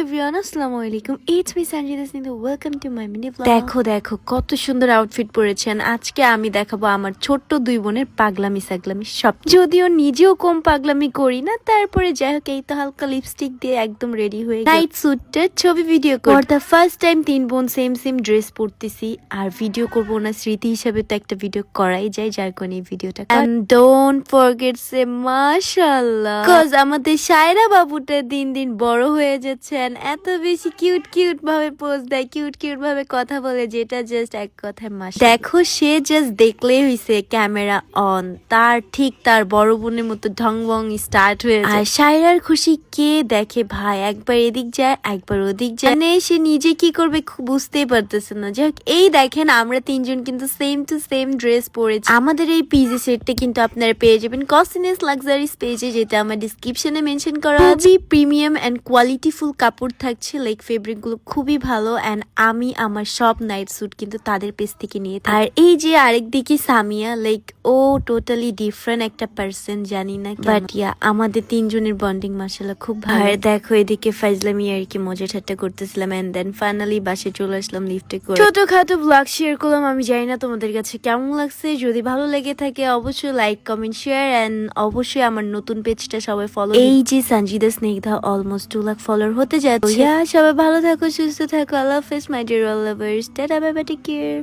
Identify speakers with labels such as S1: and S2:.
S1: Everyone, আসসালামু আলাইকুম। It's me Sanjida Sindhu, welcome to my mini blog. দেখো কত সুন্দর আউটফিট পরেছেন। আজকে আমি দেখাবো আমার ছোট্ট দুই বোনের পাগলামি সাগলামি সব। যদিও নিজেও কম পাগলামি করি না, তারপরে যাই হোক এই তো হালকা লিপস্টিক দিয়ে একদম রেডি হয়ে নাইট স্যুটের ছবি ভিডিও করি। ফর দ্য ফার্স্ট টাইম তিন বোন সেম ড্রেস পরতেছি, আর ভিডিও করবো না, স্মৃতি হিসাবে তো একটা ভিডিও করাই যায়, যার কারণে এই ভিডিওটা। এন্ড ডোন্ট ফরগেট সে মাশাআল্লাহ, কজ আমাদের সায়রা বাবুটা দিন দিন বড় হয়ে যাচ্ছেন, এত বেশি কিউট ভাবে পোজ দেয়, কিউট ভাবে কথা বলে, যেটা জাস্ট এক কথায় মাশাআল্লাহ। দেখো সে জাস্ট দেখলেই হইছে ক্যামেরা অন, তার বড় বোনের মতো ঢং বং স্টার্ট হয়ে যায়। আর সায়রার খুশি কে দেখে ভাই, একবার এদিক যায় একবার ওদিক যায়, মানে সে নিজে কি করবে বুঝতেই পারতেছে না। যাই হোক এই দেখেন আমরা তিনজন কিন্তু সেম টু সেম ড্রেস পরেছি। আমাদের এই পিজি সেটটা কিন্তু আপনারা পেয়ে যাবেন কসিনেস লাক্সারিস পেজে, যেটা আমার ডিসক্রিপশনে মেনশন করা আছে। প্রিমিয়াম এন্ড কোয়ালিটিফুল কাপড় থাকছে, লাইক ফেব্রিক গুলো খুবই ভালো। এন্ড আমি আমার সব নাইট স্যুট কিন্তু তাদের পেজ থেকে নিয়ে থাকি। আর এই যে আরেকদিকে সামিয়া, লাইক ও টোটালি ডিফারেন্ট একটা পার্সন, জানি না বাট ইয়া আমাদের তিনজনের বন্ডিং মাশাআল্লাহ খুব ভালো। আর দেখো এদিকে ফাইজলামি আর কি মজা ঠাট্টা করতেছিলাম, এন্ড দেন ফাইনালি বাসে চলে আসলাম লিফটে করে। ছোটখাটো ব্লগ শেয়ার করলাম, আমি জানি না তোমাদের কাছে কেমন লাগছে। যদি ভালো লেগে থাকে অবশ্যই লাইক কমেন্ট শেয়ার, এন্ড অবশ্যই আমার নতুন পেজটা সবাই ফলো। এই যে সঞ্জিদা স্নিগ্ধা অলমোস্ট 2 লাখ ফলোয়ার হতে যাচ্ছে। সবাই ভালো থাকো, সুস্থ থাকো, আল্লাহ হাফেজ my dear all lovers, tata bye bye, take care.